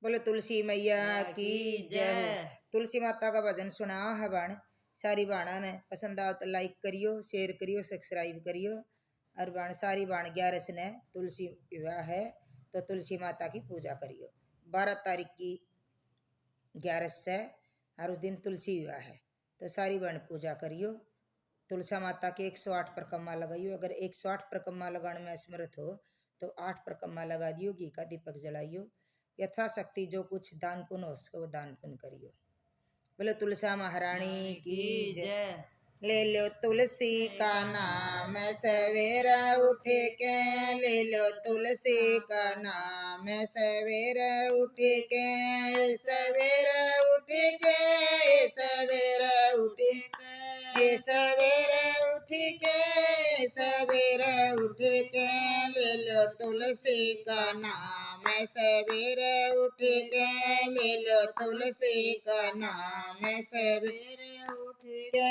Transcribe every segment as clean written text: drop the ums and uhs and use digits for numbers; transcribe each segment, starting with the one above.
बोलो तुलसी मैया की जय। तुलसी माता का भजन सुना है बाण। सारी बाणा ने पसंद आओ तो लाइक करियो, शेयर करियो, सब्सक्राइब करियो। और बाण सारी बाण 11 ने तुलसी विवाह है तो तुलसी माता की पूजा करियो। 12 तारीख की 11 से और उस दिन तुलसी विवाह है तो सारी बाण पूजा करियो। तुलसा माता के 108 परिक्रमा लगाइयो। अगर 108 परिक्रमा लगाने में असमर्थ हो तो 8 परिक्रमा लगा दियो, घी का दीपक जलाइयो। यथाशक्ति जो कुछ दान पुण्य हो उसको वो दान पुण्य करियो। बोलो तुलसा महारानी की जय। ले लो तुलसी का नाम सवेरा उठ के, ले लो तुलसी का नाम सवेरा उठ के, सवेरा उठ के, सवेरा उठ के, सवेरा उठ के, सवेरा उठ के, ले लो तुलसी का नाम सवेरा उठ के, ले लो तुलसी का नाम सवेरा उठ के।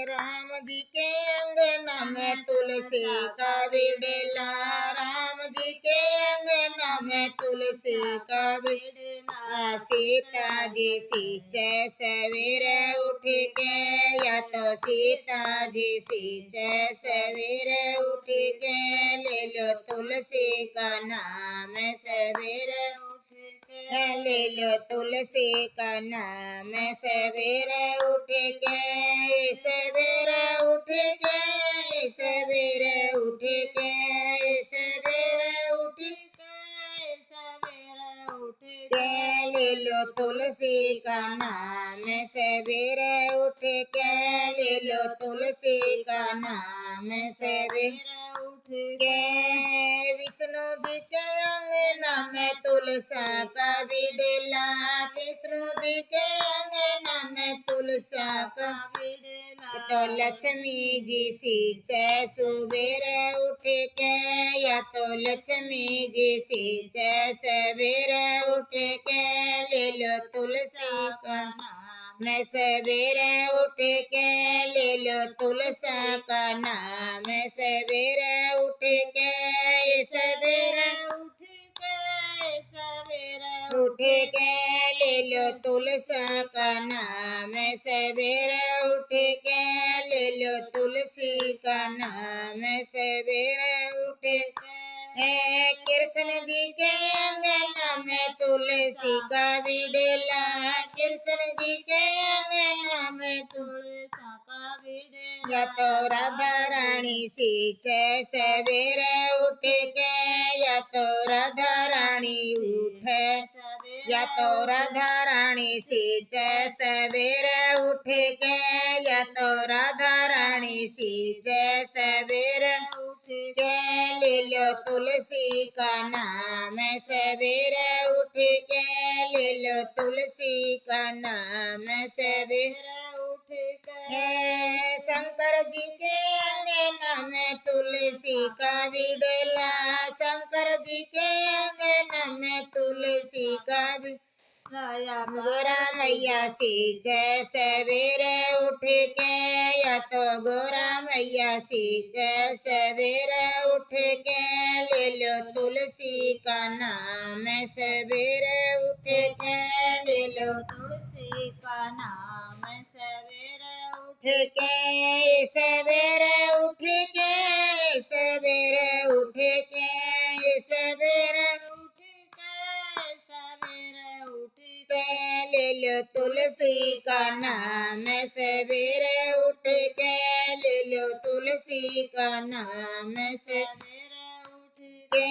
राम जी के अंगना में तुलसी का बिडला, राम जी के अंगना में तुलसी का बिडला। सीता जी सींचे सवेरे उठ के, या तो सीता जी सींचे सवेरे उठ के, ले लो तुलसी का नाम सवेरे उठ के, ले लो तुलसी का नाम सवेरे उठ के, सवेरे उठ के, सवेरे उठ के, सवेरे उठ के, सवेरे उठ के, ले लो तुलसी का नाम सवेरे उठ के, ले लो तुलसी का नाम सवेरे उठ के। विष्णु जी के अंगना में तुलसा का बिडला, विष्णु जी के अंगना में तुलसा का बिडला। तो लक्ष्मी जी सींचे सुबेरे उठ के, या तो लक्ष्मी जी सींचे सवेरे उठ के, ले लो तुलसी का नाम सवेरे उठ के, ले लो तुलसा का नाम सवेरे उठ के, सवेरे उठ के, सवेरे उठ के, ले लो तुलसा का नाम सवेरे उठ के, ले लो तुलसी का नाम सवेरे उठ के। कृष्ण जी के अंगना में तुलसी का बिडला, कृष्ण जी के अंगना में तुलसा का बिडला। या तो राधा रानी सींचे सवेरे उठ के, या तो राधा रानी उठे, या तो राधा रानी सींचे सवेरे उठ के, या तो राधा रानी सींचे सवेरे उठ के, ले लो तुलसी का नाम सवेरे उठ के, ले लो तुलसी का नाम सवेरे उठ के। शंकर जी के अंगना में तुलसी का बिडला, शंकर जी के अंगना में तुलसी का बिडला। गोरा मैया सींचे सवेरे उठ के, या तो गोरा मैया सींचे सवेरे उठ के, ले लो तुलसी का नाम सवेरे उठ के, ले लो तुलसी का नाम सवेरे उठ के, सवेरे उठ के, सवेरे उठ के, सवेरे उठ के, सवेरे उठ के, ले लो तुलसी का नाम सवेरे उठ के, ले लो तुलसी का नाम सवेरे उठ के।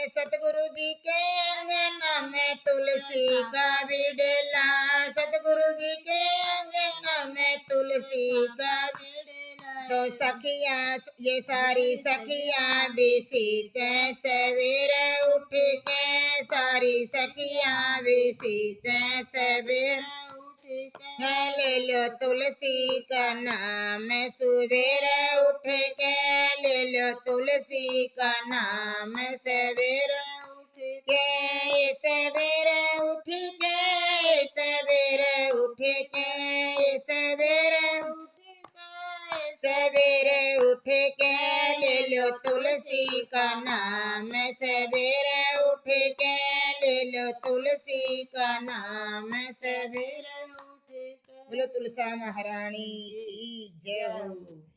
सतगुरु जी के अंगना में तुलसी का बिडला, सतगुरु जी के अंगना में तुलसी का बिडला। तो सखियाँ ये सारी सखियाँ भी सींचे सवेरे उठ के, सारी सखियाँ भी सींचे सवेरे उठ के, ले लो तुलसी का नाम सवेरे उठ के, ले लो तुलसी का नाम सवेरे उठ के, सवेरे उठ के, सवेरे उठ के, सवेरे उठ के, सवेरे उठ के, ले लो तुलसी का नाम सवेरे उठ के, ले लो लो तुलसी का नाम सवेरे उठ कर, बोलो तुलसा महारानी की जय हो।